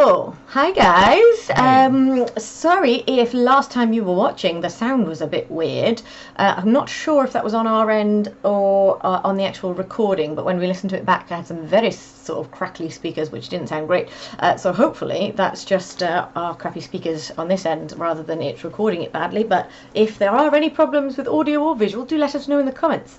Oh, hi guys. Hey. Sorry if last time you were watching the sound was a bit weird. I'm not sure if that was on our end or on the actual recording, but when we listened to it back, I had some very sort of crackly speakers, which didn't sound great. So hopefully that's just our crappy speakers on this end rather than it's recording it badly. But if there are any problems with audio or visual, do let us know in the comments.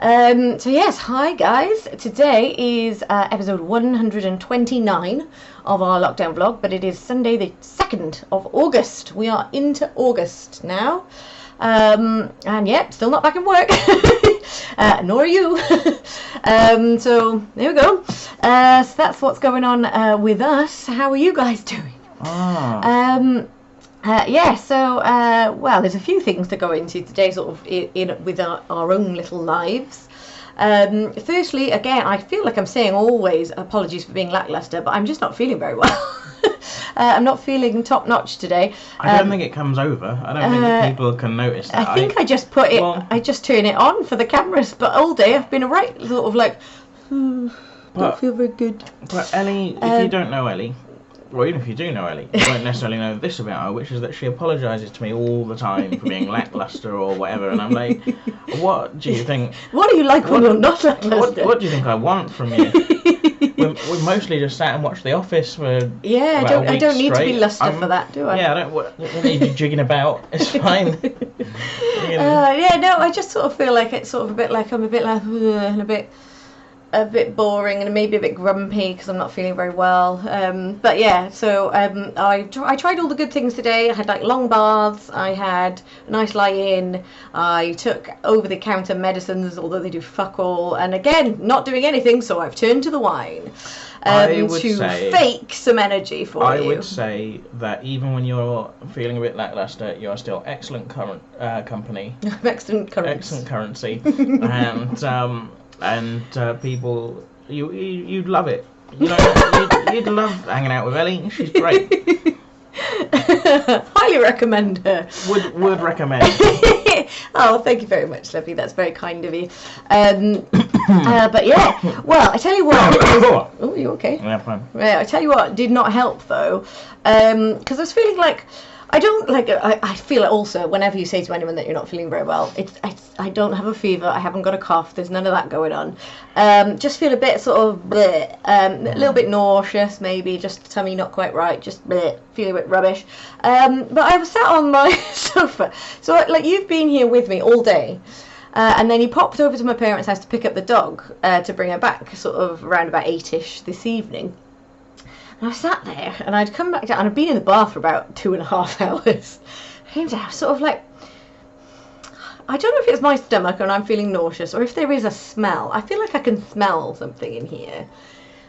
So yes, hi guys. Today is episode 129 of our lockdown vlog, but it is Sunday the 2nd of August. We are into August now. And yet, still not back in work. Nor are you. So there we go. So that's what's going on with us. How are you guys doing? Well, there's a few things to go into today, sort of with our own little lives. Firstly, again, I feel like I'm saying always apologies for being lackluster, but I'm just not feeling very well. I'm not feeling top notch today. I don't think it comes over. I don't think that people can notice that. I think I just put it. Well, I just turn it on for the cameras, but all day I've been sort of like, don't feel very good. But Ellie, if you don't know Ellie, or even if you do know Ellie, you won't necessarily know this about her, which is that she apologises to me all the time for being lacklustre or whatever, and I'm like, what do you think? What do you like when you're not lacklustre? What do you think I want from you? we mostly just sat and watched The Office for I don't need to be luster for that, do I? Yeah, I don't need to be jigging about. It's fine. I just sort of feel like it's sort of a bit like I'm a bit like and a bit boring and maybe a bit grumpy because I'm not feeling very well. But yeah, so I tried all the good things today. I had like long baths, I had a nice lie-in, I took over-the-counter medicines, although they do fuck all, and again, not doing anything, so I've turned to the wine to fake some energy for you. I would say that even when you're feeling a bit lackluster, you're still excellent company. Excellent currency. Excellent currency. And people, you'd love it. You know, you'd love hanging out with Ellie. She's great. Highly recommend her. Would recommend. Oh, thank you very much, Lovey. That's very kind of you. But yeah, well, I tell you what. Oh, you okay? Yeah, fine. Yeah, I tell you what did not help though, because I was feeling like. I feel it also whenever you say to anyone that you're not feeling very well. I don't have a fever. I haven't got a cough. There's none of that going on. Just feel a bit sort of bleh, a little bit nauseous, maybe just tummy not quite right. Just bleh, feel a bit rubbish. But I was sat on my sofa. So like you've been here with me all day. And then you popped over to my parents' house to pick up the dog to bring her back, sort of around about 8ish this evening. And I sat there, and I'd come back down, and I'd been in the bath for about 2.5 hours. I came down, sort of like, I don't know if it's my stomach and I'm feeling nauseous, or if there is a smell. I feel like I can smell something in here.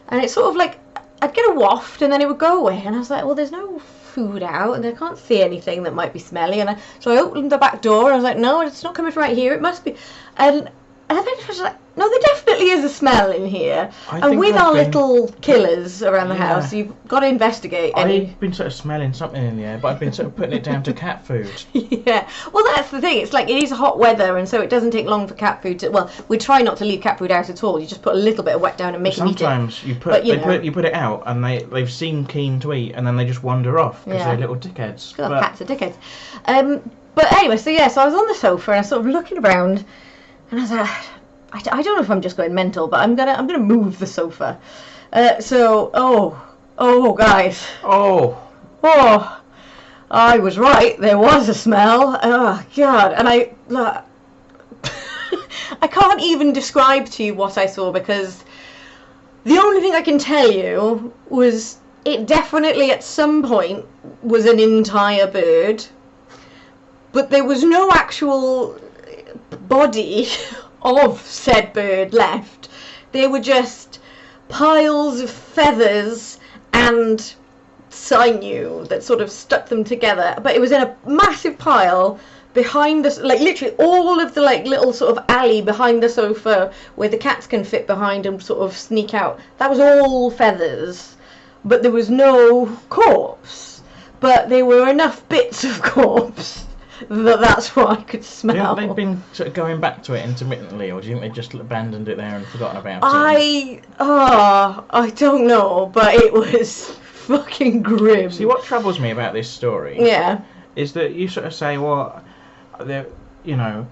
And it's sort of like, I'd get a waft, and then it would go away. And I was like, well, there's no food out, and I can't see anything that might be smelly. And so I opened the back door, and I was like, no, it's not coming from right here. It must be. And then I was like, no, there definitely is a smell in here. And with our little killers around the house, you've got to investigate. I've been sort of smelling something in the air, but I've been sort of putting it down to cat food. Yeah, well, that's the thing. It's like it is hot weather, and so it doesn't take long for cat food to. Well, we try not to leave cat food out at all. You just put a little bit of wet down and make them eat it. Sometimes you put it out, and they've seemed keen to eat, and then they just wander off because they're little dickheads. Cats are dickheads. But anyway, so I was on the sofa and I was sort of looking around, and I was like, I don't know if I'm just going mental, but I'm gonna move the sofa. Guys. I was right. There was a smell. Oh God, and I can't even describe to you what I saw, because the only thing I can tell you was it definitely at some point was an entire bird, but there was no actual body of said bird left. They were just piles of feathers and sinew that sort of stuck them together, but it was in a massive pile behind the, like literally all of the like little sort of alley behind the sofa where the cats can fit behind and sort of sneak out. That was all feathers, but there was no corpse, but there were enough bits of corpse that's what I could smell. Do you think they've been sort of going back to it intermittently, or do you think they just abandoned it there and forgotten about it? I don't know, but it was fucking grim. See, what troubles me about this story is that you sort of say, well, you know,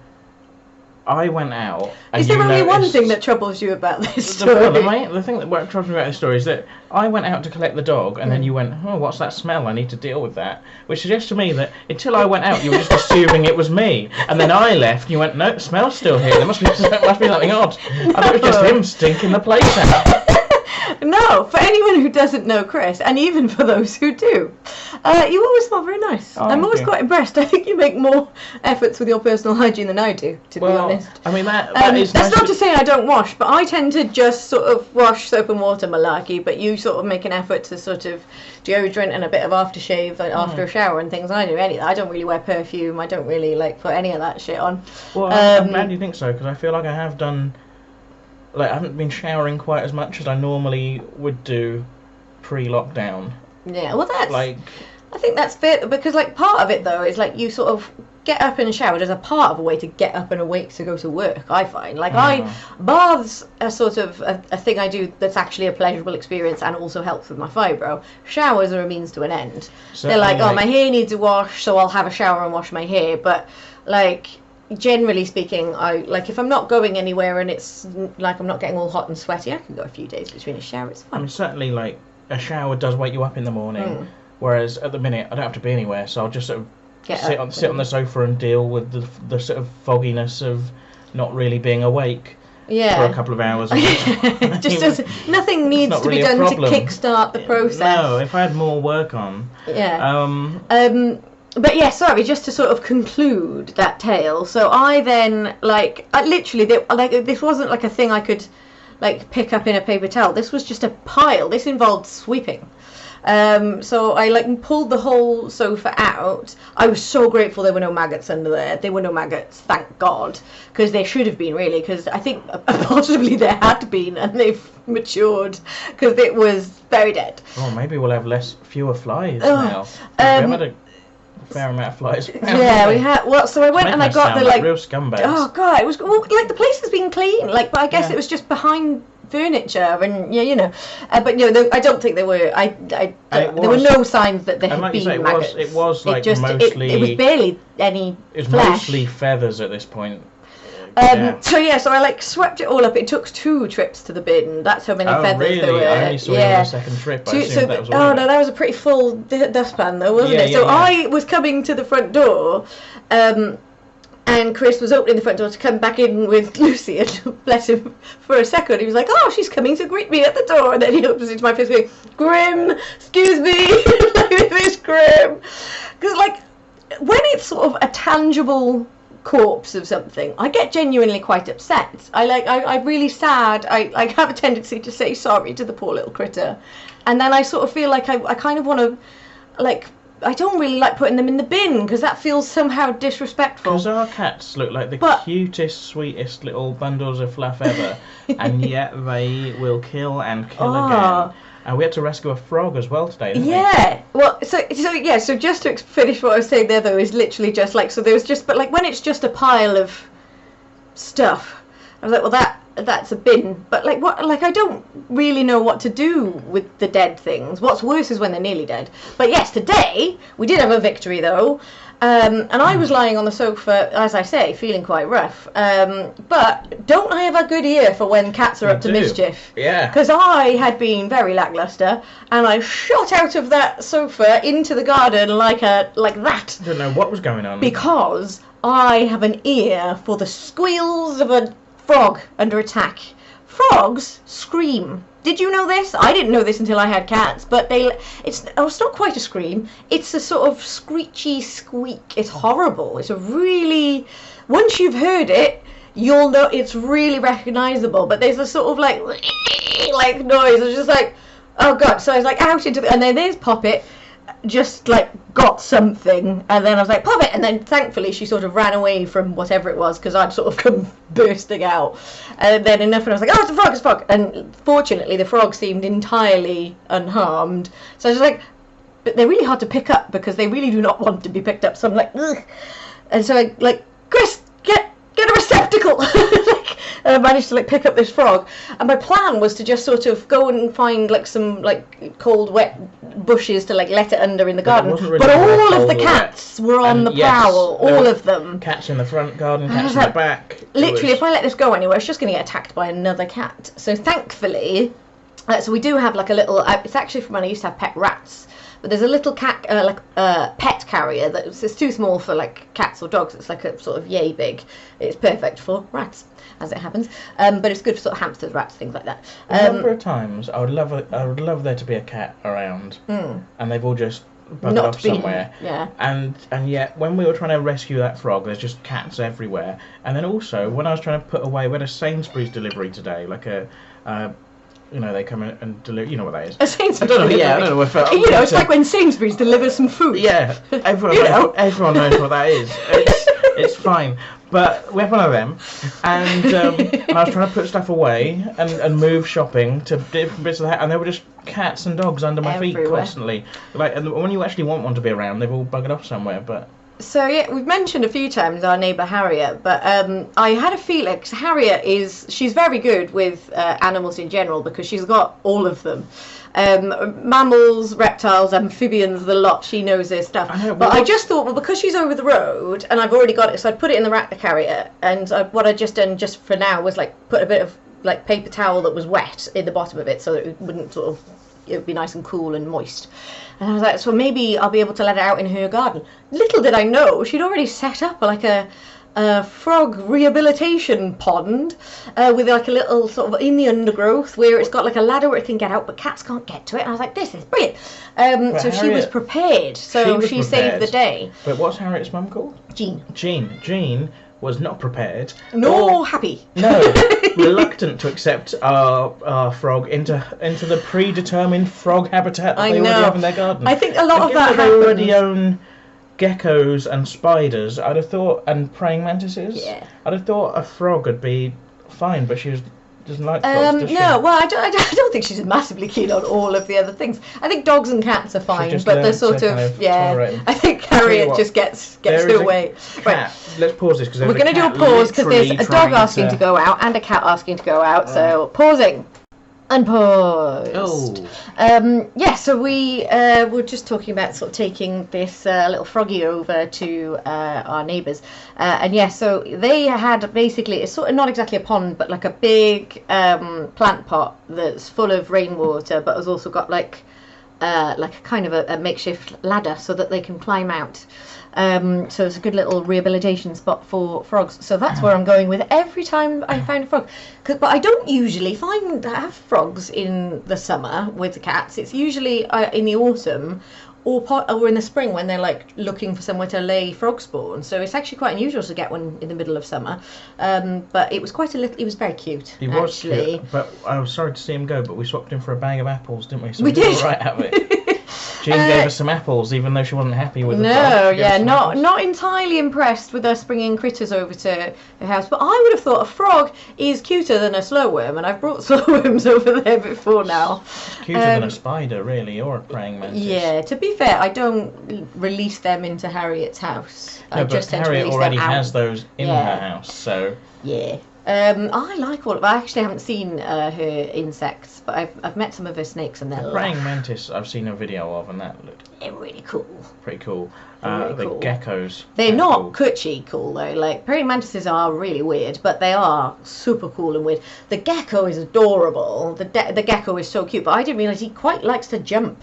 I went out. And is there only one thing that troubles you about this story? The thing that troubles me about this story is that I went out to collect the dog, and then you went, oh, what's that smell? I need to deal with that. Which suggests to me that until I went out, you were just assuming it was me. And then I left, and you went, no, the smell's still here. There must be something odd. I thought it was just him stinking the place out. No, for anyone who doesn't know Chris, and even for those who do, you always smell very nice. I'm always quite impressed. I think you make more efforts with your personal hygiene than I do, to be honest. I mean, that is that's not to say I don't wash, but I tend to just sort of wash soap and water malarkey, but you sort of make an effort to sort of deodorant and a bit of aftershave after a shower and things. I do any of that. I don't really wear perfume. I don't really put any of that shit on. Well, I'm glad you think so, because I feel like I have done... I haven't been showering quite as much as I normally would do pre-lockdown. Yeah, well I think that's fair, because part of it though is you sort of get up and shower as a part of a way to get up and awake to go to work, I find. Baths are sort of a thing I do that's actually a pleasurable experience and also helps with my fibro. Showers are a means to an end. Certainly, they're my hair needs a wash, so I'll have a shower and wash my hair, but generally speaking, if I'm not going anywhere and it's I'm not getting all hot and sweaty, I can go a few days between a shower. It's fine. I mean, certainly, a shower does wake you up in the morning, whereas at the minute I don't have to be anywhere, so I'll just sort of sit on the sofa and deal with the sort of fogginess of not really being awake for a couple of hours. Nothing needs to be done to kickstart the process. No, if I had more work on. Yeah. But yeah, sorry, just to sort of conclude that tale. So I then, this wasn't a thing I could, pick up in a paper towel. This was just a pile. This involved sweeping. So I pulled the whole sofa out. I was so grateful there were no maggots under there. There were no maggots, thank God, because there should have been, really, because I think possibly there had been, and they've matured because it was very dead. Oh, maybe we'll have fewer flies now. We had a fair amount of flies. Yeah, we had. Well, so I went and I got the real scumbags. Oh God, it was the place has been clean. But I guess it was just behind furniture and but I don't think there were. There were no signs that there had been maggots. It was mostly. It was barely any. It was flesh. mostly feathers at this point. So I swept it all up. It took 2 trips to the bin. That's how many feathers there were. I only saw you on the second trip. That was a pretty full dustpan though, wasn't it? So I was coming to the front door, and Chris was opening the front door to come back in with Lucy, and bless him, for a second he was like, oh, she's coming to greet me at the door, and then he opens into my face going, Grim, excuse me, this is Grim. Because when it's sort of a tangible corpse of something, I get genuinely quite upset. I'm really sad. I have a tendency to say sorry to the poor little critter, and then I sort of feel like I kind of want to I don't really like putting them in the bin because that feels somehow disrespectful. Because our cats look like the cutest, sweetest little bundles of fluff ever, and yet they will kill and kill again. And we had to rescue a frog as well today, didn't we? Yeah. Well, so just to finish what I was saying there, though, is literally just so there was just, but when it's just a pile of stuff, I was like, well, that's a bin. But what? I don't really know what to do with the dead things. What's worse is when they're nearly dead. But yes, today we did have a victory though. And I was lying on the sofa, as I say, feeling quite rough. But don't I have a good ear for when cats are up to mischief? Yeah. Because I had been very lacklustre, and I shot out of that sofa into the garden like that. I don't know what was going on. Because I have an ear for the squeals of a frog under attack. Frogs scream. Did you know this? I didn't know this until I had cats, but it's not quite a scream. It's a sort of screechy squeak. It's horrible. It's a really, once you've heard it, you'll know it's really recognisable. But there's a sort of like noise. It's just oh God. So I was out into and then there's Poppet, just got something, and then I was like, Poppet, and then thankfully she sort of ran away from whatever it was because I'd sort of come bursting out, and then enough, and I was like, oh, it's a frog, and fortunately the frog seemed entirely unharmed. So I was like, but they're really hard to pick up because they really do not want to be picked up. So I'm like, ugh. And so I Chris, get a receptacle. And I managed to like pick up this frog, and my plan was to just sort of go and find like some like cold wet bushes to like let it under in the garden. Really but all of the cats were on the prowl, all of them. Cats in the front garden, cats in the back. Literally, if I let this go anywhere, it's just going to get attacked by another cat. So thankfully, so we do have like a little. It's actually from when I used to have pet rats. But there's a little cat, pet carrier it's too small for like cats or dogs. It's like a sort of yay big. It's perfect for rats, as it happens. But it's good for sort of hamsters, rats, things like that. A number of times, I would love there to be a cat around, and they've all just buggered off somewhere. Yeah. And yet, when we were trying to rescue that frog, there's just cats everywhere. And then also, when I was trying to put away, we had a Sainsbury's delivery today, like they come in and deliver. You know what that is? A Sainsbury's delivery. Yeah, I don't know if it's like when Sainsbury's delivers some food. Yeah, everyone knows what that is. It's fine. But we have one of them, and I was trying to put stuff away and move shopping to different bits of the house, and there were just cats and dogs under my feet constantly. Like, and when you actually want one to be around, they've all buggered off somewhere. But so yeah, we've mentioned a few times our neighbour Harriet, but I had a feeling, cause Harriet she's very good with animals in general because she's got all of them. Mammals, reptiles, amphibians, the lot. She knows their stuff. I just thought, well, because she's over the road and I've already got it, so I'd put it in the rack to carry it. And what I'd just done just for now was like put a bit of like paper towel that was wet in the bottom of it, so that it wouldn't it would be nice and cool and moist. And I was like, so maybe I'll be able to let it out in her garden. Little did I know, she'd already set up like a frog rehabilitation pond with like a little sort of in the undergrowth where it's got like a ladder where it can get out, but cats can't get to it. And I was like, this is brilliant. So she was prepared. So she saved the day. But what's Harriet's mum called? Jean. Jean was not prepared. Nor happy. No, reluctant to accept our frog into the predetermined frog habitat that they already have in their garden. I think a lot of that they already own geckos and spiders, I'd have thought, and praying mantises. Yeah. I'd have thought a frog would be fine, but she doesn't like frogs, does she? No, well, I don't think she's massively keen on all of the other things. I think dogs and cats are fine, but they're sort of I think Harriet just gets her way. Right. Let's pause this because we're going to do a pause because there's a dog asking to go out and a cat asking to go out. So pausing. Unpause. So we were just talking about sort of taking this little froggy over to our neighbours, so they had basically, it's sort of not exactly a pond, but like a big plant pot that's full of rainwater, but has also got like a kind of a makeshift ladder so that they can climb out. So it's a good little rehabilitation spot for frogs. So that's where I'm going with every time I find a frog. But I don't usually have frogs in the summer with the cats. It's usually in the autumn or in the spring when they're like looking for somewhere to lay frog spawn. So it's actually quite unusual to get one in the middle of summer. But it was it was very cute. He was cute, but I was sorry to see him go. But we swapped him for a bag of apples, didn't we? So we did. All right out of it. Jean gave us some apples, even though she wasn't happy with the not entirely impressed with us bringing critters over to her house. But I would have thought a frog is cuter than a slow worm, and I've brought slow worms over there before now. Cuter than a spider, really, or a praying mantis. Yeah, to be fair, I don't release them into Harriet's house. No, but Harriet already has those in her house, so... Yeah. I like all of I actually haven't seen her insects, but I've met some of her snakes and they're the praying mantis I've seen a video of, and that looked really cool. Pretty cool. The geckos. They're not cutchy cool though. Like praying mantises are really weird, but they are super cool and weird. The gecko is adorable. The gecko is so cute, but I didn't realise he quite likes to jump.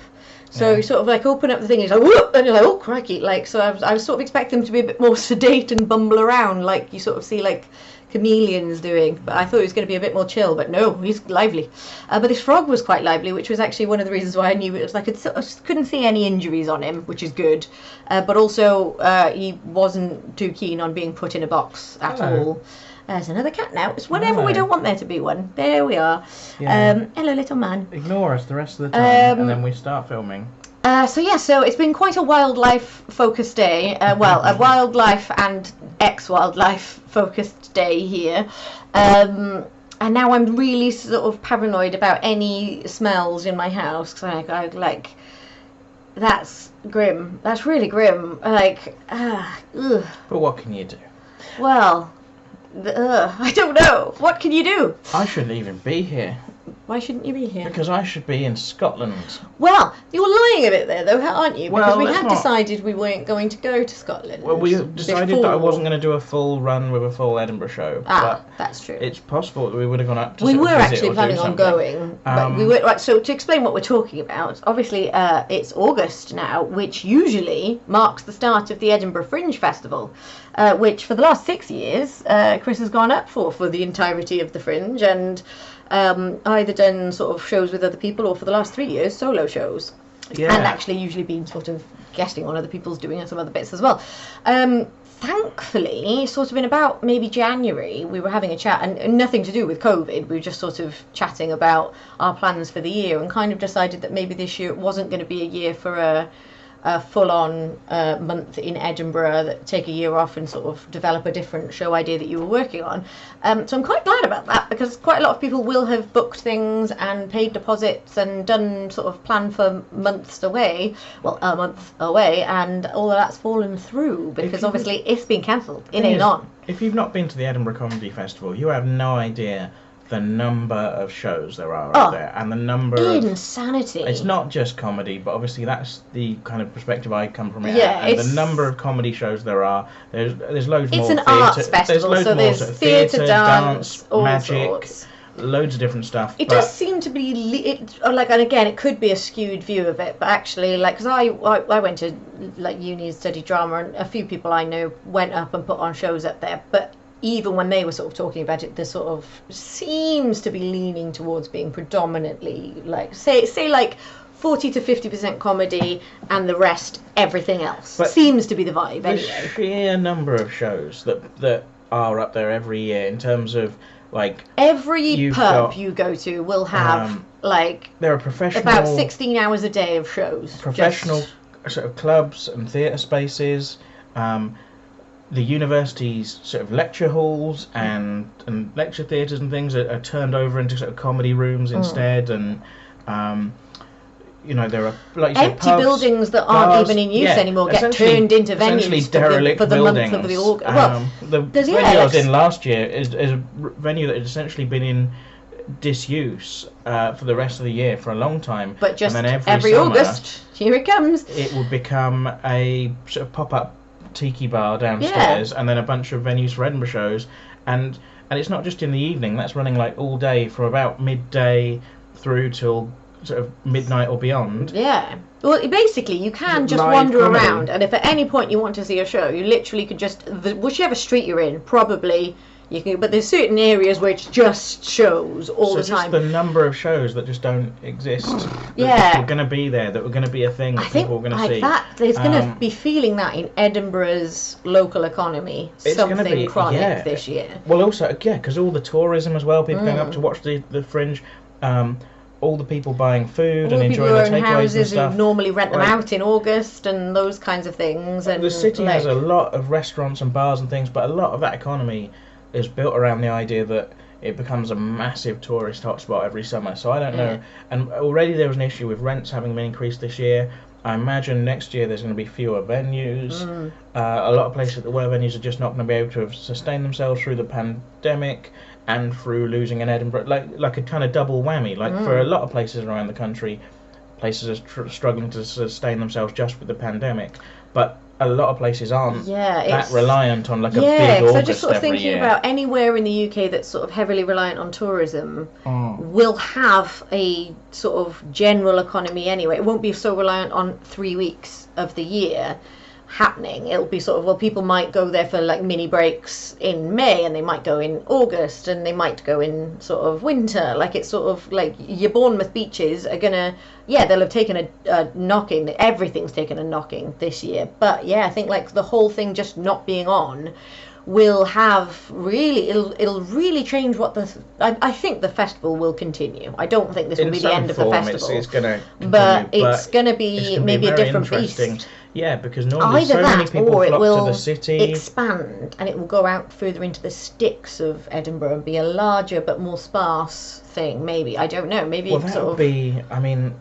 So you sort of like open up the thing, and he's like, whoop, and you're like, oh crikey! Like so, I was sort of expecting him to be a bit more sedate and bumble around, like you sort of see like chameleons doing, but I thought he was going to be a bit more chill, but no, he's lively. But this frog was quite lively, which was actually one of the reasons why I knew it was like I couldn't see any injuries on him, which is good. But also he wasn't too keen on being put in a box at all. There's another cat now. It's whenever we don't want there to be one. There we are. Yeah. Hello, little man. Ignore us the rest of the time, and then we start filming. So it's been quite a wildlife-focused day. A wildlife and ex-wildlife-focused day here. And now I'm really sort of paranoid about any smells in my house. Because I like, that's grim. That's really grim. Like, ugh. But what can you do? Well, I don't know. What can you do? I shouldn't even be here. Why shouldn't you be here? Because I should be in Scotland. Well, you're lying a bit there, though, aren't you? Because Well, we let's had not- decided we weren't going to go to Scotland. Well, we decided that I before. wasn't going to do a full run with a full Edinburgh show. Ah, but that's true. it's possible that we would have gone up to We sort of were visit actually or do planning on something. going, but we were right. So to explain what we're talking about, obviously it's August now, which usually marks the start of the Edinburgh Fringe Festival, which for the last 6 years Chris has gone up for the entirety of the Fringe, and either done sort of shows with other people, or for the last 3 years solo shows, Yeah. and actually usually been sort of guesting on other people's doing some other bits as well. Thankfully, sort of in about maybe January, we were having a chat, and nothing to do with COVID. We were just sort of chatting about our plans for the year, and kind of decided that maybe this year it wasn't going to be a year for a full-on month in Edinburgh, that take a year off and sort of develop a different show idea that you were working on. So I'm quite glad about that, because quite a lot of people will have booked things and paid deposits and done sort of plan for months away, well, a month away, and all of that's fallen through because obviously it's been cancelled. It ain't on. If you've not been to the Edinburgh Comedy Festival, you have no idea the number of shows there are out there, and the number of insanity. It's not just comedy, but obviously that's the kind of perspective I come from. Yeah, and the number of comedy shows there are. There's loads more. It's an theatre, arts festival, there's loads so more, there's theatre, dance, all magic, sorts. Loads of different stuff. It does seem to be like, and again, it could be a skewed view of it, but actually, like, because I went to like uni and studied drama, and a few people I know went up and put on shows up there, but even when they were sort of talking about it, there sort of seems to be leaning towards being predominantly like say like 40 to 50% comedy, and the rest everything else. But seems to be the vibe the anyway. Sheer number of shows that are up there every year in terms of like every pub you go to will have like there are professional about 16 hours a day of shows. Professional sort of clubs and theatre spaces. The university's sort of lecture halls and lecture theatres and things are turned over into sort of comedy rooms instead, and there are, like you said, empty pubs, buildings that bars, aren't even in use anymore get turned into venues for the month of the August. Well, the venue I was in last year is a venue that had essentially been in disuse for the rest of the year for a long time. But just and then every summer, August, here it comes. It would become a sort of pop-up tiki bar downstairs, and then a bunch of venues for Edinburgh shows, and it's not just in the evening. That's running like all day from about midday through till sort of midnight or beyond. Yeah. Well, basically, you can just Live wander comedy. around, and if at any point you want to see a show, you literally could just whichever street you're in, probably you can. But there's certain areas where it's just shows all the time. Just the number of shows that just don't exist. Yeah. We're going to be there. That we're going to be a thing that people are going to see. That there's going to be feeling that in Edinburgh's local economy. It's something gonna be, chronic this year. Well, also, because all the tourism as well, people going up to watch the Fringe, all the people buying food all and the people enjoying who the own takeaways houses and stuff. who normally rent them Like, out in August and those kinds of things. And the city has a lot of restaurants and bars and things, but a lot of that economy is built around the idea that it becomes a massive tourist hotspot every summer. So I don't know. And already there was an issue with rents having been increased this year. I imagine next year there's going to be fewer venues. A lot of places that were venues are just not going to be able to sustain themselves through the pandemic and through losing in Edinburgh, like a kind of double whammy. Like for a lot of places around the country, places are struggling to sustain themselves just with the pandemic. But a lot of places aren't that reliant on like a big August I just sort of every thinking year. about anywhere in the UK that's sort of heavily reliant on tourism will have a sort of general economy anyway. It won't be so reliant on 3 weeks of the year happening. It'll be sort of, well, people might go there for like mini breaks in May, and they might go in August, and they might go in sort of winter. Like it's sort of like your Bournemouth beaches are gonna, they'll have taken a knocking. Everything's taken a knocking this year. But I think like the whole thing just not being on will have really, it'll really change what I think the festival will continue. I don't think this will be the end of the festival. It's gonna continue, but it's gonna be maybe a different beast. Yeah, because normally Either so that, many people or it flock will to the city. expand and it will go out further into the sticks of Edinburgh and be a larger but more sparse thing. Maybe, I don't know. Maybe Well, that would be. I mean,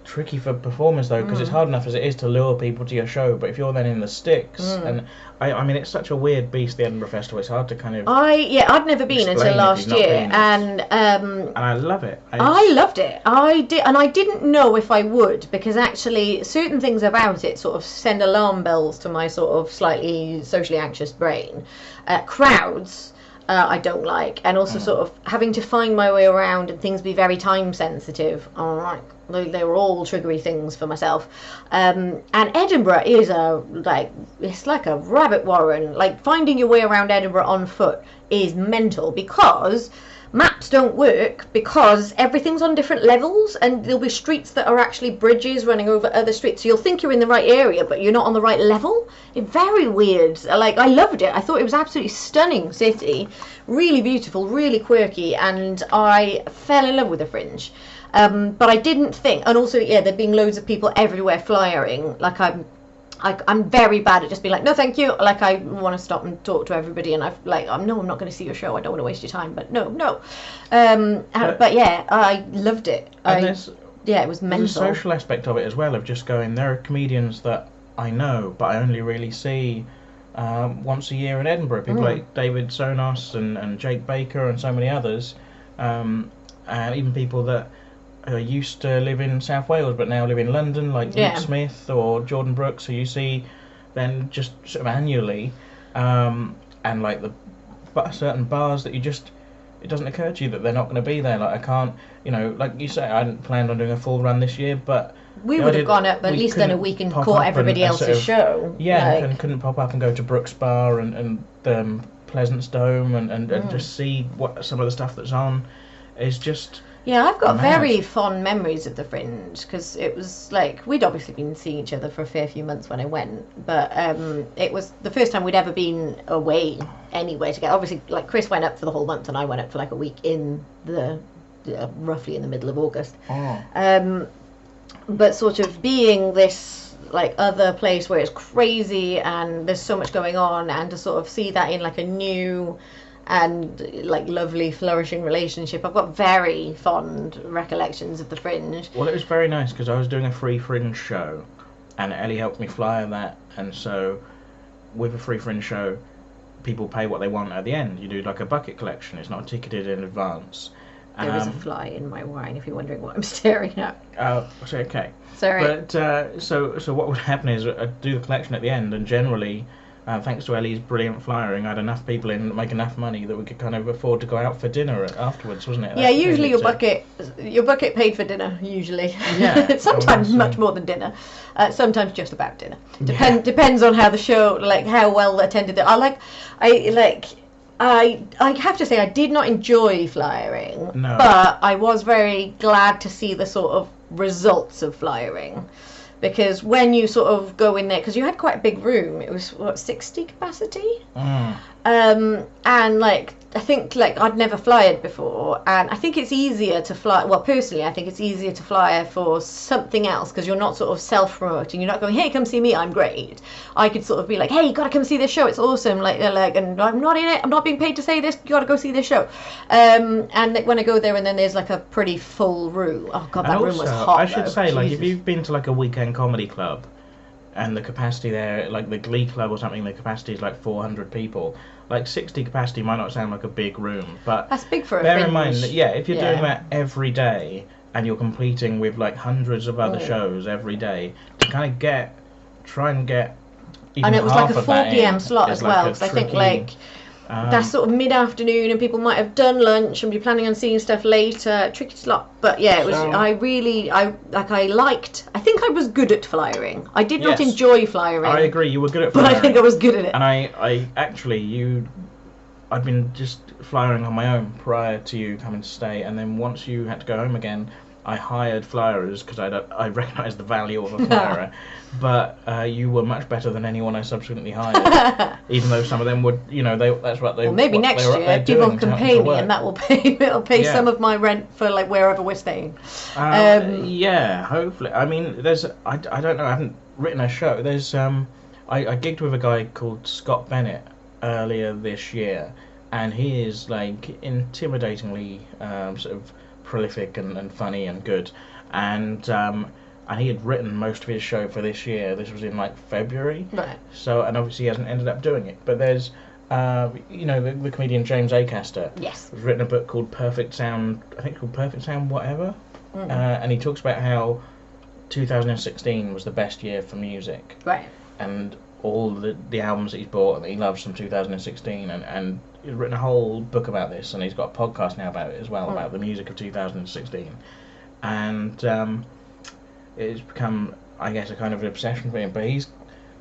tricky for performers though, because it's hard enough as it is to lure people to your show, but if you're then in the sticks, and I mean, it's such a weird beast, the Edinburgh Festival. It's hard to kind of I'd never been until last year, and I love it. I loved it. I did, and I didn't know if I would, because actually certain things about it sort of send alarm bells to my sort of slightly socially anxious brain. Crowds. I don't like, and also sort of having to find my way around and things be very time sensitive. They were all triggery things for myself. And Edinburgh is it's like a rabbit warren. Like, finding your way around Edinburgh on foot is mental, because maps don't work, because everything's on different levels, and there'll be streets that are actually bridges running over other streets, so you'll think you're in the right area but you're not on the right level. It's very weird. Like, I loved it. I thought it was absolutely stunning city, really beautiful, really quirky, and I fell in love with the Fringe. But I didn't think, and also there being loads of people everywhere flyering, like I'm very bad at just being like, no thank you, like I want to stop and talk to everybody, and I'm not going to see your show, I don't want to waste your time, but no. But yeah, I loved it. It was mental. There's a social aspect of it as well, of just going, there are comedians that I know but I only really see once a year in Edinburgh, people like David Sonos and Jake Baker and so many others, and even people that used to live in South Wales but now live in London, like Luke Smith or Jordan Brooks, who you see then just sort of annually, and like the certain bars that it doesn't occur to you that they're not going to be there. Like, I can't, like you say, I hadn't planned on doing a full run this year, but we would have gone up at least done a week and caught everybody else's show. And couldn't pop up and go to Brooks Bar and Pleasance Dome and just see what some of the stuff that's on is just. Yeah, I've got very fond memories of the Fringe, because it was like, we'd obviously been seeing each other for a fair few months when I went, but it was the first time we'd ever been away anywhere together. Obviously, like, Chris went up for the whole month and I went up for like a week in the roughly in the middle of August. But sort of being this like other place where it's crazy and there's so much going on, and to sort of see that in like a new and like lovely flourishing relationship, I've got very fond recollections of the Fringe. Well, it was very nice, because I was doing a free Fringe show and Ellie helped me flyer that, and so with a free Fringe show people pay what they want at the end. You do like a bucket collection, it's not ticketed in advance. There is a fly in my wine, if you're wondering what I'm staring at. Okay. Sorry. But so what would happen is I'd do the collection at the end, and generally thanks to Ellie's brilliant flyering, I had enough people in to make enough money that we could kind of afford to go out for dinner afterwards, wasn't it? Yeah, usually your bucket paid for dinner, usually. Yeah. Sometimes much more than dinner. Sometimes just about dinner. Depends on how the show, like how well attended it. I have to say I did not enjoy flyering, but I was very glad to see the sort of results of flyering. Because when you sort of go in there, because you had quite a big room, it was 60 capacity, and like I think like I'd never flyed before, and I think it's easier to fly. Well, personally, I think it's easier to fly for something else, because you're not sort of self-promoting. You're not going, hey, come see me, I'm great. I could sort of be like, hey, you gotta come see this show, it's awesome. Like, and I'm not in it, I'm not being paid to say this. You gotta go see this show. And when I go there, and then there's like a pretty full room. Oh god, that room was hot. I should say, like, if you've been to like a weekend comedy club, and the capacity there, like the Glee Club or something, the capacity is like 400 people. Like 60 capacity might not sound like a big room, but that's big for a bear Fringe. in mind that if you're doing that every day and you're competing with like hundreds of other shows every day, to kind of try and get even and it was half like a 4 p.m. slot as well, because I think like that's sort of mid-afternoon and people might have done lunch and be planning on seeing stuff later. Tricky slot, but yeah, it was. I think I was good at flyering. I did not enjoy flyering. I agree, you were good at flyering, but I think I was good at it. And I actually I'd been just flying on my own prior to you coming to stay, and then once you had to go home again, I hired flyers because I recognised the value of a flyer, but you were much better than anyone I subsequently hired. Even though some of them would, that's what they. Well, maybe next year people can pay me, and that will pay some of my rent for like wherever we're staying. Yeah, hopefully. I mean, I don't know. I haven't written a show. There's I gigged with a guy called Scott Bennett earlier this year, and he is like intimidatingly sort of prolific and funny and good, and and he had written most of his show for this year. This was in like February. Right. So, and obviously he hasn't ended up doing it. But there's, you know, the comedian James Acaster. Yes. Has written a book called Perfect Sound. I think called Perfect Sound Whatever. And he talks about how 2016 was the best year for music. Right. And all the albums that he's bought and that he loves from 2016, and he's written a whole book about this, and he's got a podcast now about it as well, about the music of 2016. And it's become, I guess, a kind of an obsession for him. But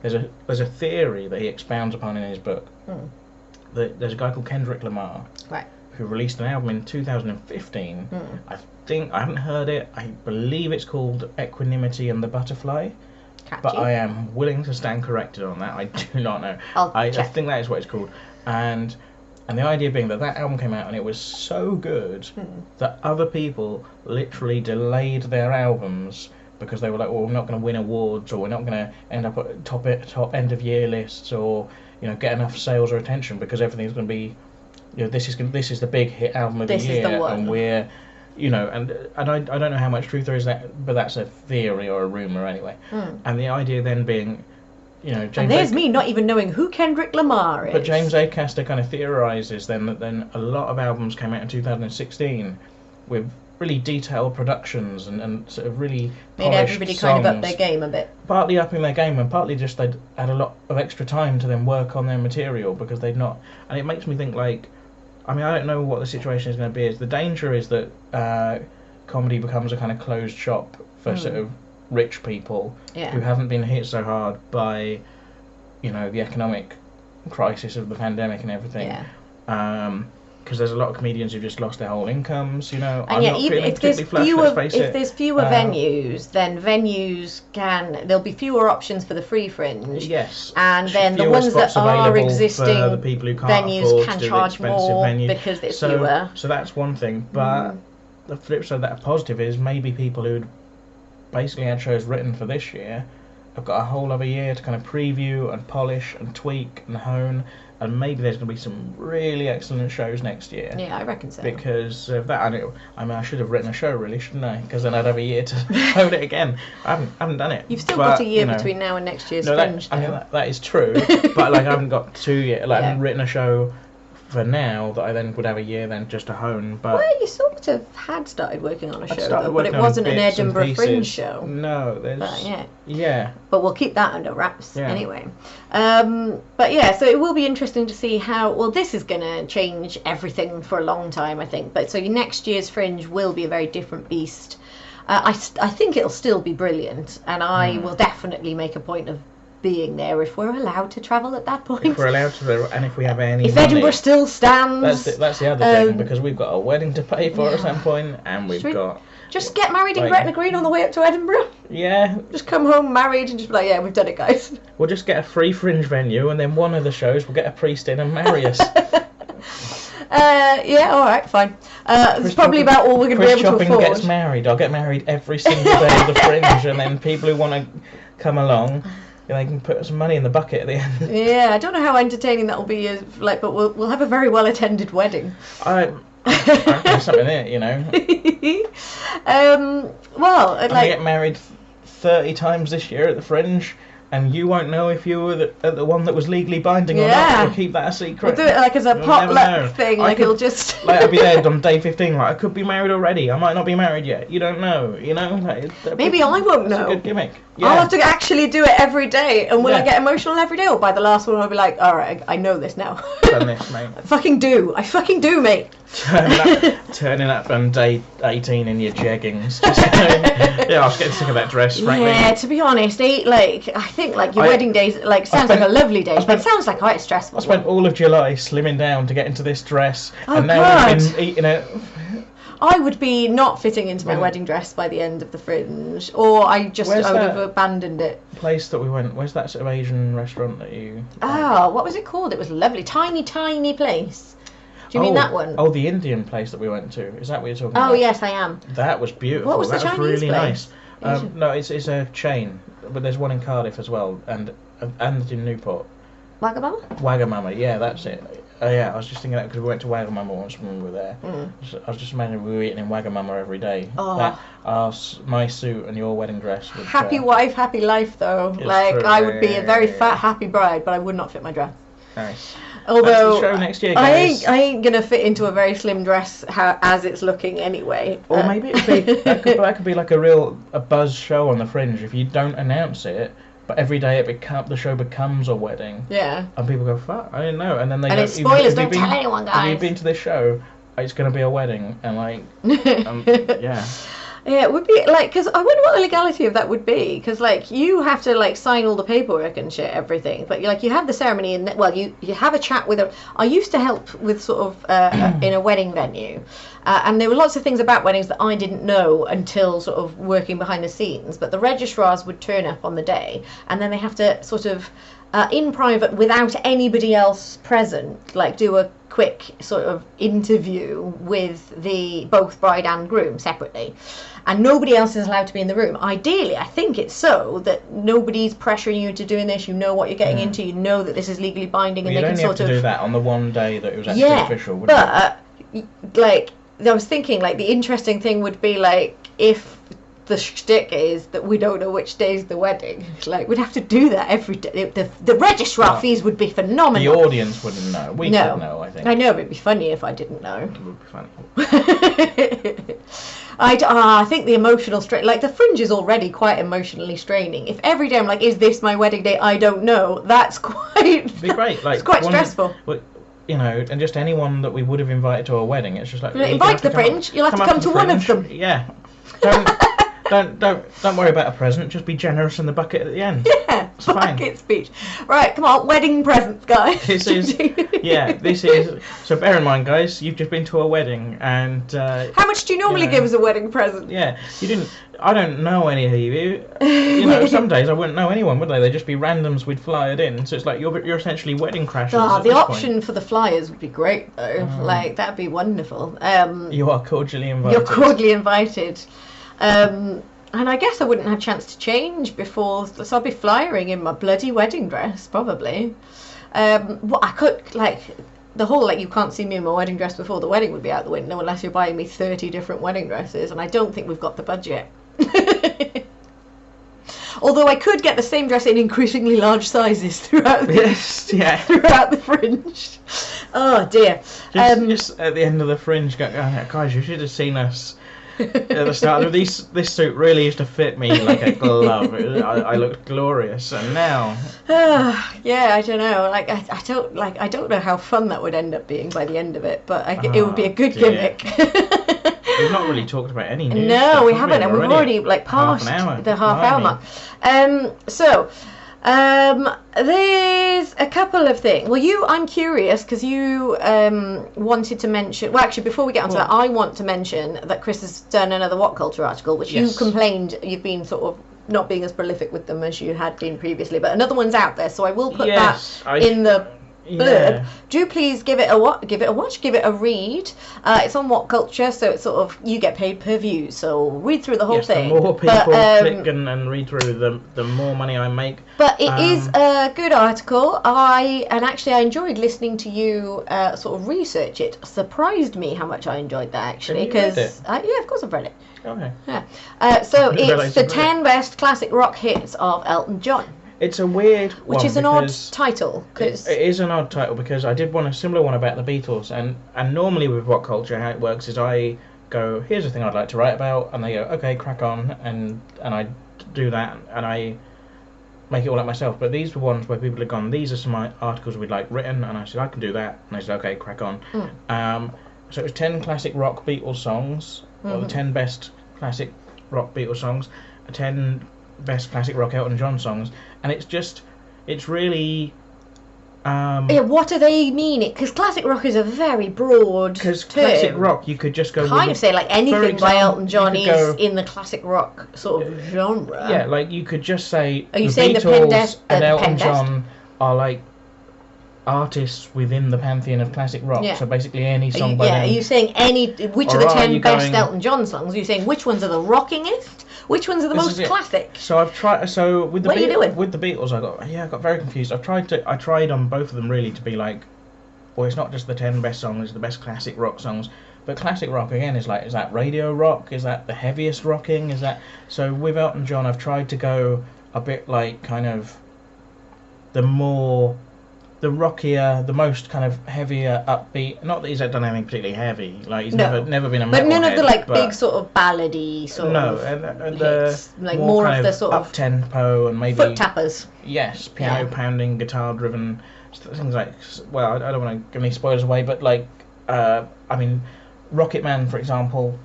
there's a theory that he expounds upon in his book. There's a guy called Kendrick Lamar, Right. who released an album in 2015. I haven't heard it. I believe it's called Equanimity and the Butterfly. Catchy. But I am willing to stand corrected on that. I do not know. I think that is what it's called. And the idea being that album came out and it was so good that other people literally delayed their albums because they were like, well, we're not going to win awards, or we're not going to end up at top end of year lists, or, you know, get enough sales or attention, because everything's going to be, you know, this is the big hit album of the year, is the one. and we're, you know, and I don't know how much truth there is that, but that's a theory or a rumor anyway. And the idea then being, you know, James. And there's me not even knowing who Kendrick Lamar is. But James Acaster kind of theorizes then that then a lot of albums came out in 2016 with really detailed productions and sort of really made polished everybody songs, kind of up their game a bit. partly upping their game, and partly just they'd had a lot of extra time to then work on their material because they'd not. And it makes me think, like, I mean, I don't know what the situation is going to be. The danger is that comedy becomes a kind of closed shop for sort of rich people who haven't been hit so hard by, you know, the economic crisis of the pandemic and everything. Because there's a lot of comedians who've just lost their whole incomes, you know. And even if there's fewer venues, then there'll be fewer options for the free fringe. Yes. And then the ones that are existing the people who can't venues can charge more because it's fewer. So that's one thing. But the flip side of that positive is maybe people who'd basically had shows written for this year have got a whole other year to kind of preview and polish and tweak and hone. And maybe there's going to be some really excellent shows next year. Yeah, I reckon so. Because of that, I should have written a show, really, shouldn't I? Because then I'd have a year to hone it again. I haven't done it. You've still got a year between now and next year's Fringe, though. I mean, that is true. But like, I haven't got 2 years. Like, I haven't written a show for now that I then would have a year then just to hone. But well, you sort of had started working on a show, though, but it wasn't an Edinburgh Fringe show. No, But we'll keep that under wraps anyway. But yeah, so it will be interesting to see how. Well, this is going to change everything for a long time, I think. But so next year's Fringe will be a very different beast. I think it'll still be brilliant, and I will definitely make a point of being there if we're allowed to travel at that point. If we're allowed to, and if we have any if money, Edinburgh still stands. That's the other thing, because we've got a wedding to pay for at some point, and we've got. Just get married in Gretna Green on the way up to Edinburgh. Yeah. Just come home married and just be like, yeah, we've done it, guys. We'll just get a free Fringe venue, and then one of the shows we'll get a priest in and marry us. Yeah, all right, fine. It's probably about all we're going to be able to afford. Chris Chopping gets married. I'll get married every single day of the Fringe, and then people who want to come along, they can put some money in the bucket at the end. Yeah, I don't know how entertaining that will be, but we'll have a very well attended wedding. There's something in it, you know. Well, I'm gonna get married 30 times this year at the Fringe, and you won't know if you were the one that was legally binding or not. We'll keep that a secret. We'll do it like as a potluck thing. It'll just. I'll be there on day 15. Like, I could be married already. I might not be married yet. You don't know. You know. Maybe I won't know. It's a good gimmick. Yeah. I'll have to actually do it every day, and will I get emotional every day? Or by the last one, I'll be like, all right, I know this now. Done this, mate. I fucking do, mate. Turning up on day 18 in your jeggings. Yeah, I was getting sick of that dress, frankly. Yeah, to be honest, I think your wedding days sounds like a lovely day, but it sounds like quite stressful. I spent all of July slimming down to get into this dress, and now God. I've been eating it. I would be not fitting into my wedding dress by the end of the Fringe, or I would have abandoned it. Place that we went, where's that sort of Asian restaurant that you... What was it called? It was lovely. Tiny place. Do you mean that one? Oh, the Indian place that we went to. Is that what you're talking about? Oh, yes, I am. That was beautiful. What was that the Chinese was really place? Nice. No, it's a chain, but there's one in Cardiff as well, and in Newport. Wagamama? Wagamama, yeah, that's it. Yeah, I was just thinking that because we went to Wagamama once when we were there. I was just imagining we were eating in Wagamama every day. Oh. That my suit and your wedding dress would... Happy wife, happy life, though. Like, true. I would be a very fat, happy bride, but I would not fit my dress. Nice. Although, that's the show next year, guys. I ain't gonna fit into a very slim dress as it's looking anyway. Or maybe it'd be that could be like a buzz show on the Fringe if you don't announce it, but every day the show becomes a wedding. Yeah. And people go, fuck, I didn't know. And then they and go, it's spoilers, don't tell anyone, guys. Have you been to this show? It's gonna be a wedding, and like, yeah. Yeah, it would be like, because I wonder what the legality of that would be, because like you have to like sign all the paperwork and shit, everything, but like you have the ceremony and well you have a chat with I used to help with sort of in a wedding venue, and there were lots of things about weddings that I didn't know until sort of working behind the scenes, but the registrars would turn up on the day and then they have to sort of in private without anybody else present, like do a quick sort of interview with both bride and groom separately, and nobody else is allowed to be in the room. Ideally, I think it's so that nobody's pressuring you into doing this. You know what you're getting into. You know that this is legally binding, and they can sort of do that on the one day that it was actually official. But like I was thinking, like the interesting thing would be like if the shtick is that we don't know which day's the wedding. Like we'd have to do that every day. The registrar fees would be phenomenal. The audience wouldn't know. We could know, I think. I know, but it'd be funny if I didn't know. It would be funny. I think the emotional strain, like the Fringe is already quite emotionally straining. If every day I'm like, is this my wedding day? I don't know. That's quite... It'd be great. Like, it's quite stressful. You know, and just anyone that we would have invited to a wedding, it's just like... Invite the Fringe. You'll have to come to one of them. Yeah. Don't worry about a present. Just be generous in the bucket at the end. Yeah, it's bucket speech. Right, come on, wedding presents, guys. This is So bear in mind, guys, you've just been to a wedding, and how much do you normally give as a wedding present? Yeah, you didn't. I don't know any of you. You know, some days I wouldn't know anyone, would they? They'd just be randoms we'd fly it in. So it's like you're essentially wedding crashers. The option for the flyers would be great, though. Like that'd be wonderful. You are cordially invited. You're cordially invited. And I guess I wouldn't have a chance to change before, so I'd be flyering in my bloody wedding dress, probably. What I could, like, the whole, like, you can't see me in my wedding dress before the wedding would be out the window unless you're buying me 30 different wedding dresses, and I don't think we've got the budget. Although I could get the same dress in increasingly large sizes throughout throughout the Fringe. Oh, dear. Just at the end of the Fringe, guys, you should have seen us at the start. This suit really used to fit me like a glove. I looked glorious, and now. Yeah, I don't know. Like I don't know how fun that would end up being by the end of it, but it would be a good gimmick. We've not really talked about any news. No, stuff, we haven't, and we've already like passed the half-hour mark. There's a couple of things. Well, I'm curious because you wanted to mention. Well, actually, before we get onto that, I want to mention that Chris has done another What Culture article, which you complained you've been sort of not being as prolific with them as you had been previously. But another one's out there, so I will put that in the blurb. Do please give it a watch, give it a read. It's on What Culture, so it's sort of you get paid per view, so read through the whole thing. The more people click and read through, the more money I make. But it is a good article. I enjoyed listening to you sort of research it. Surprised me how much I enjoyed that actually, because of course I've read it. Okay. Yeah. So it's the 10 best classic rock hits of Elton John. It's a weird one. Which is an odd title. It is an odd title because I did want a similar one about the Beatles, and normally with What Culture, how it works is I go, here's a thing I'd like to write about, and they go, okay, crack on, and I do that, and I make it all up myself. But these were ones where people had gone, these are some articles we'd like written, and I said, I can do that, and they said, okay, crack on. So it was 10 classic rock Beatles songs, or the 10 best classic rock Beatles songs, 10 best classic rock Elton John songs, and it's really what do they mean? Because classic rock is a very broad term. Because classic rock, you could just go kind of say like anything by Elton John is in the classic rock sort of genre. Yeah, like you could just say are you the saying Beatles and Elton John are like artists within the pantheon of classic rock. So basically any song by them. Are you saying which are the 10 best Elton John songs? Are you saying which ones are the rockingest? Which ones are the most classic? So I've tried. So with the what are you doing? With the Beatles, I got very confused. I tried on both of them really to be like or it's not just the 10 best songs, it's the best classic rock songs. But classic rock again is like, is that radio rock? Is that the heaviest rocking? Is that so? With Elton John, I've tried to go a bit like kind of the rockier, the most kind of heavier, upbeat. Not that he's done anything particularly heavy. Like he's never been a metalhead. But none of the like big sort of ballady sort of and hits. Like more of the sort of up tempo and maybe foot tappers. Yes, piano pounding, guitar driven things like. Well, I don't want to give any spoilers away, but like I mean, Rocket Man, for example,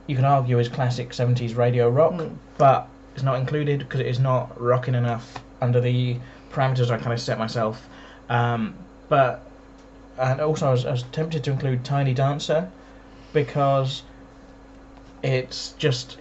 you can argue is classic 70s radio rock, but it's not included because it is not rocking enough under the parameters I kind of set myself. But and also I was tempted to include Tiny Dancer because it's just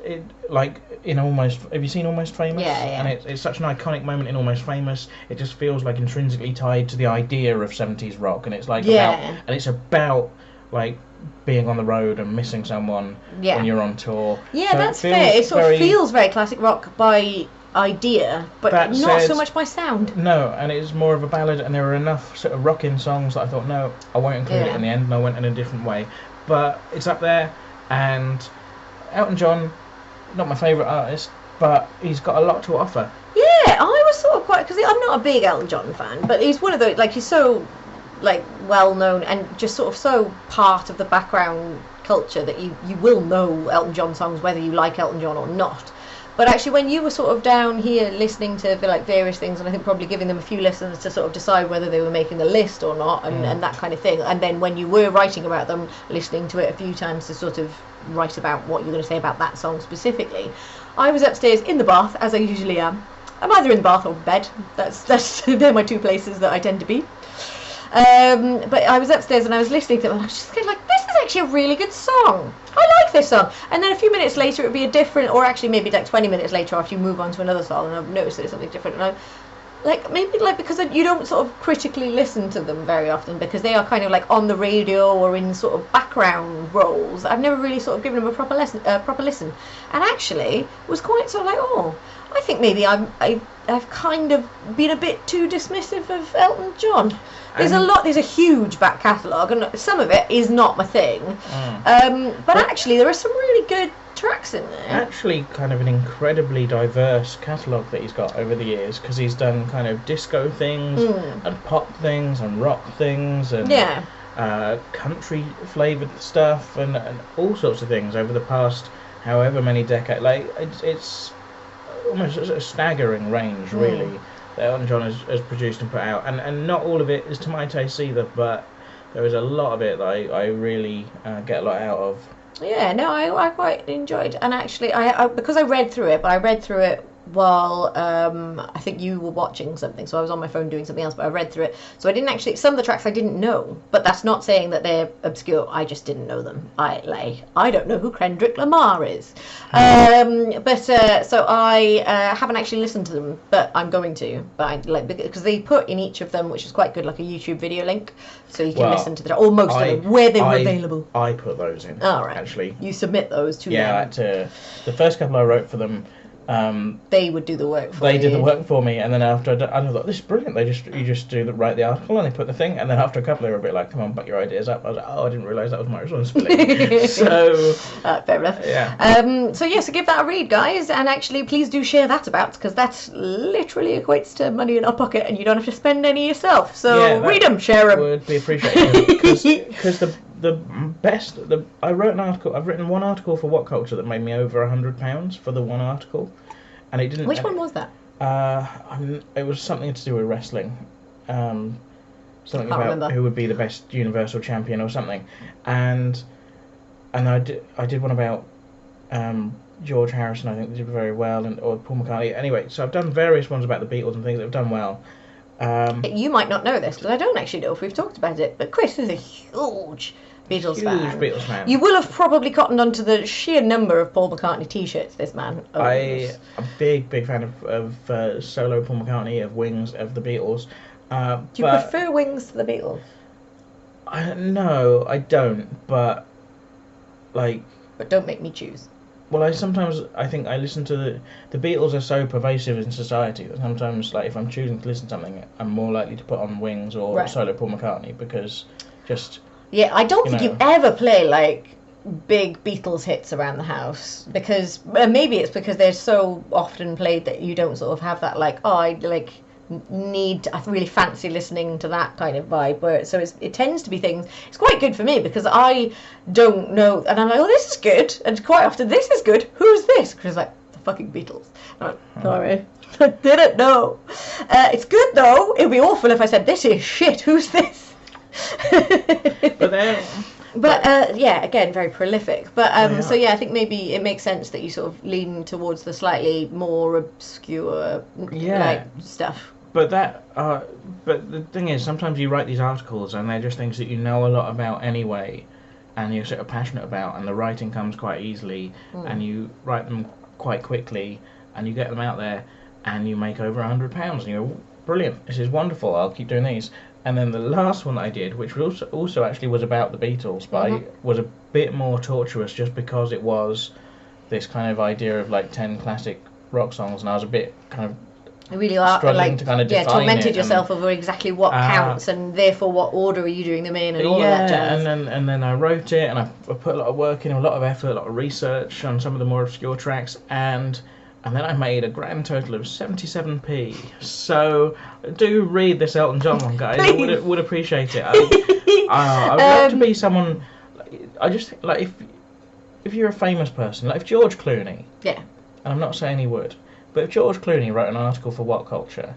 like in Almost. Have you seen Almost Famous? Yeah. And it's such an iconic moment in Almost Famous. It just feels like intrinsically tied to the idea of 70s rock, and it's like it's about like being on the road and missing someone when you're on tour. Yeah, so that's fair. It sort of feels very classic rock by idea, but not so much by sound. No, and it's more of a ballad, and there are enough sort of rocking songs that I thought, no, I won't include it in the end, and I went in a different way. But it's up there, and Elton John, not my favourite artist, but he's got a lot to offer. Yeah, I was sort of quite, because I'm not a big Elton John fan, but he's one of those, like, he's so like well known and just sort of so part of the background culture that you will know Elton John songs whether you like Elton John or not. But actually, when you were sort of down here listening to like various things, and I think probably giving them a few listens to sort of decide whether they were making the list or not, and that kind of thing, and then when you were writing about them, listening to it a few times to sort of write about what you're going to say about that song specifically, I was upstairs in the bath, as I usually am. I'm either in the bath or bed. That's they're my two places that I tend to be. But I was upstairs and I was listening to them, and I was just like, this is actually a really good song. I like this song. And then a few minutes later it would be a different, or actually maybe like 20 minutes later after you move on to another song, and I've noticed that it's something different. And I'm like, maybe like because you don't sort of critically listen to them very often because they are kind of like on the radio or in sort of background roles. I've never really sort of given them a proper listen, and actually was quite sort of like, oh, I think maybe I've kind of been a bit too dismissive of Elton John. There's a huge back catalogue, and some of it is not my thing. But actually, there are some really good tracks in there. Actually, kind of an incredibly diverse catalogue that he's got over the years, because he's done kind of disco things, and pop things, and rock things, and country flavoured stuff, and all sorts of things over the past however many decades. Like, it's almost a staggering range, really, that Elton John has produced and put out, and not all of it is to my taste either, but there is a lot of it that I really get a lot out of. Yeah, no, I quite enjoyed, and actually I because I read through it, but I read through it while I think you were watching something, so I was on my phone doing something else, but I read through it, so I didn't actually, some of the tracks I didn't know, but that's not saying that they're obscure, I just didn't know them. I don't know who Kendrick Lamar is, so I haven't actually listened to them, but I'm going to, because they put in each of them, which is quite good, like a YouTube video link, so you can listen to them, or most of them, where they were available. I put those in, actually. You submit those to them. Yeah, I had to, the first couple I wrote for them, they would do the work for you. They did the work for me, and then after I thought, this is brilliant. You just write the article and they put the thing, and then after a couple they were a bit like, come on, butt your ideas up. I was like, oh, I didn't realise that was my responsibility. So fair enough. Yeah. So give that a read, guys, and actually please do share that about, because that literally equates to money in our pocket, and you don't have to spend any yourself. So read them, share them. Would be appreciated, because I wrote an article. I've written one article for What Culture that made me over £100 for the one article, and it didn't. Which one was that? It was something to do with wrestling, something about remember. Who would be the best Universal Champion or something, and I did one about George Harrison. I think they did very well, or Paul McCartney. Anyway, so I've done various ones about the Beatles and things that have done well. You might not know this, because I don't actually know if we've talked about it, but Chris is a huge Beatles fan. You will have probably cottoned onto the sheer number of Paul McCartney t-shirts this man owns. I'm a big fan of solo Paul McCartney, of Wings, of the Beatles. Do you prefer Wings to the Beatles? No, I don't, but But don't make me choose. Well, I think I listen to the Beatles are so pervasive in society that sometimes, like, if I'm choosing to listen to something, I'm more likely to put on Wings or solo Paul McCartney, because just... Yeah, I don't think know. you ever play, like, big Beatles hits around the house, because maybe it's because they're so often played that you don't sort of have that, like, oh, I, like... I really fancy listening to that kind of vibe, where so it tends to be things. It's quite good for me because I don't know, and I'm like, oh, this is good, and quite often this is good. Who's this? Because it's like the fucking Beatles. I'm like, sorry, I didn't know. It's good though. It'd be awful if I said this is shit. Who's this? But yeah, again, very prolific. But so yeah, I think maybe it makes sense that you sort of lean towards the slightly more obscure like stuff. But but the thing is, sometimes you write these articles and they're just things that you know a lot about anyway, and you're sort of passionate about, and the writing comes quite easily, and you write them quite quickly, and you get them out there, and you make over £100, and you go, brilliant, this is wonderful, I'll keep doing these. And then the last one that I did, which was also actually was about the Beatles, but I was a bit more tortuous just because it was this kind of idea of like 10 classic rock songs, and I was a bit kind of You really are struggling like to kind of define tormented it yourself over exactly what counts, and therefore what order are you doing them in, and all of that jazz. and then I wrote it, and I put a lot of work in, a lot of effort, a lot of research on some of the more obscure tracks, and then I made a grand total of 77p. So do read this Elton John one, guys. I would appreciate it. I would love to be someone. I just like if you're a famous person, like if George Clooney. Yeah. And I'm not saying he would. But if George Clooney wrote an article for What Culture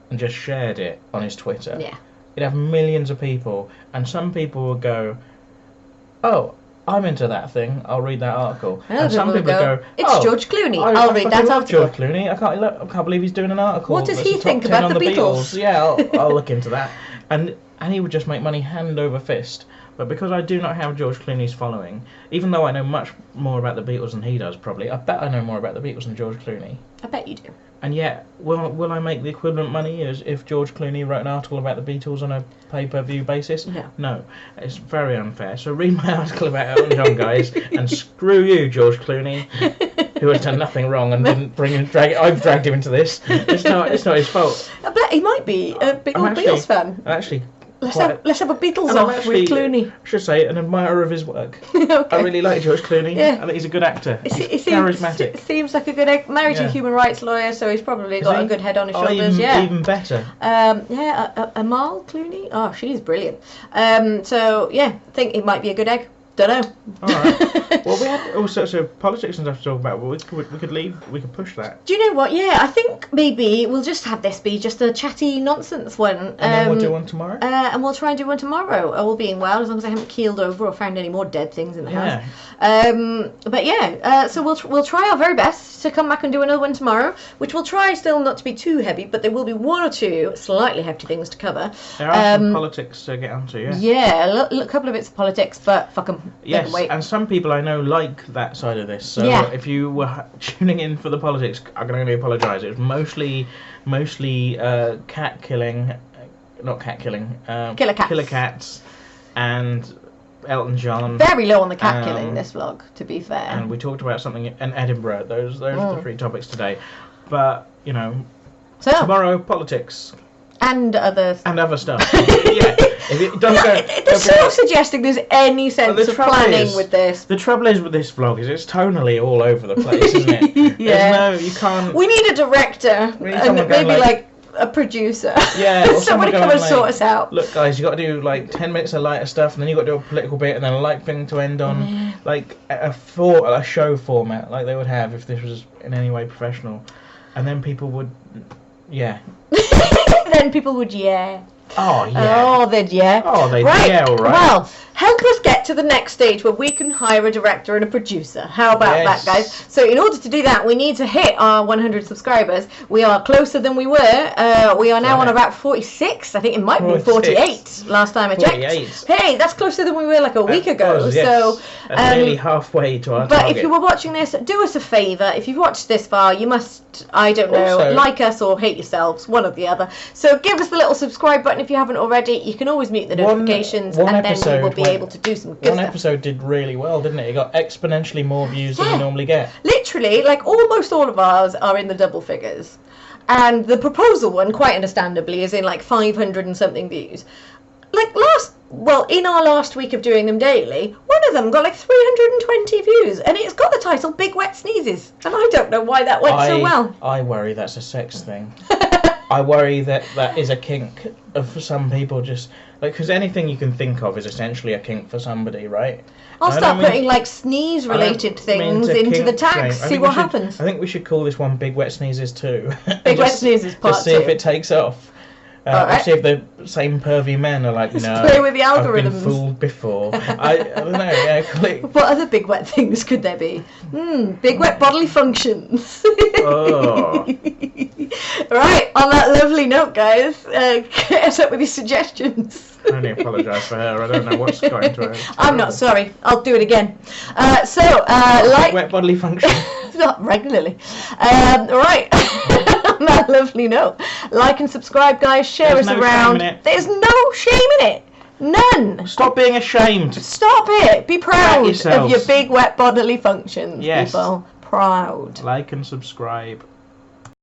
and just shared it on his Twitter, it'd have millions of people, and some people would go, oh, I'm into that thing, I'll read that article. And some people would go, it's George Clooney, I'll read that article. George Clooney, I can't believe he's doing an article. What does he think about the Beatles? Yeah, I'll look into that. And he would just make money hand over fist. But because I do not have George Clooney's following, even though I know much more about the Beatles than he does, probably, I bet I know more about the Beatles than George Clooney. I bet you do. And yet, will I make the equivalent money as if George Clooney wrote an article about the Beatles on a pay-per-view basis? No. It's very unfair. So read my article about Elton John, guys, and screw you, George Clooney, who has done nothing wrong and didn't I've dragged him into this. It's not his fault. I bet he might be a big old Beatles fan. Actually. Let's have a Beatles off with Clooney. I should say, an admirer of his work. Okay. I really like George Clooney. I think he's a good actor. He's charismatic. Seems like a good egg. Married to a human rights lawyer, so he's probably got a good head on his shoulders. Even better. Amal Clooney. Oh, she's brilliant. So yeah, I think it might be a good egg. Don't know. All right. Well, we had all sorts of politics and stuff to talk about. Well, we could push that. Do you know what? Yeah, I think maybe we'll just have this be just a chatty nonsense one. And then we'll do one tomorrow. And we'll try and do one tomorrow, all being well, as long as I haven't keeled over or found any more dead things in the house. But yeah, so we'll try our very best to come back and do another one tomorrow, which we'll try still not to be too heavy, but there will be one or two slightly hefty things to cover. There are some politics to get onto, Yeah, a couple of bits of politics, but fuck them. Yes, and some people I know like that side of this. So if you were tuning in for the politics, I can only apologise. It was mostly cat killing, not cat killing, killer cats, and Elton John. Very low on the cat killing this vlog, to be fair. And we talked about something in Edinburgh. Those are the 3 topics today. But tomorrow politics. And other stuff. Yeah. There's no suggesting there's any sense of planning with this. The trouble is with this vlog is it's tonally all over the place, isn't it? Yeah. You can't. We need a director and maybe like a producer. Yeah. Or somebody come and sort us out. Look, guys, you got to do like 10 minutes of lighter stuff, and then you got to do a political bit, and then a light thing to end on, like a show format, like they would have if this was in any way professional, and then people would, Then people would Oh, yeah. Oh, they'd Oh, they'd right. Right. Well, help us get to the next stage where we can hire a director and a producer. How about that, guys? So in order to do that, we need to hit our 100 subscribers. We are closer than we were. We are now on about 46. I think it might be 48 last time I checked. Hey, that's closer than we were like a week ago. Yes. So nearly halfway to our target. But if you were watching this, do us a favour. If you've watched this far, you must, I don't know, like us or hate yourselves, one or the other. So give us the little subscribe button if you haven't already. You can always mute the notifications, and then we will be able to do some good stuff. One episode did really well, didn't it? It got exponentially more views than we normally get. Literally, like almost all of ours are in the double figures. And the proposal one, quite understandably, is in like 500 and something views. Like well, in our last week of doing them daily, one of them got like 320 views, and it's got the title Big Wet Sneezes, and I don't know why that went so well. I worry that's a sex thing. I worry that is a kink for some people, just like, because anything you can think of is essentially a kink for somebody, right? I'll start putting like sneeze-related things into the tags, see what happens. I think we should call this one Big Wet Sneezes 2. Big Wet Sneezes Part 2. Just see if it takes off. Or see if the same pervy men are like, no, play with the algorithms. I've been fooled before. I don't know, yeah, click. What other big wet things could there be? Big wet bodily functions. Oh. Right, on that lovely note, guys, get us up with your suggestions. I only apologise for her, I don't know what's going to her. I'm not sorry, I'll do it again. Like wet bodily function. Not regularly. Right. On that lovely note, like and subscribe, guys. Share us around. There's no shame in it. None. Stop being ashamed. Stop it. Be proud of your big wet bodily functions, yes. people. Proud. Like and subscribe.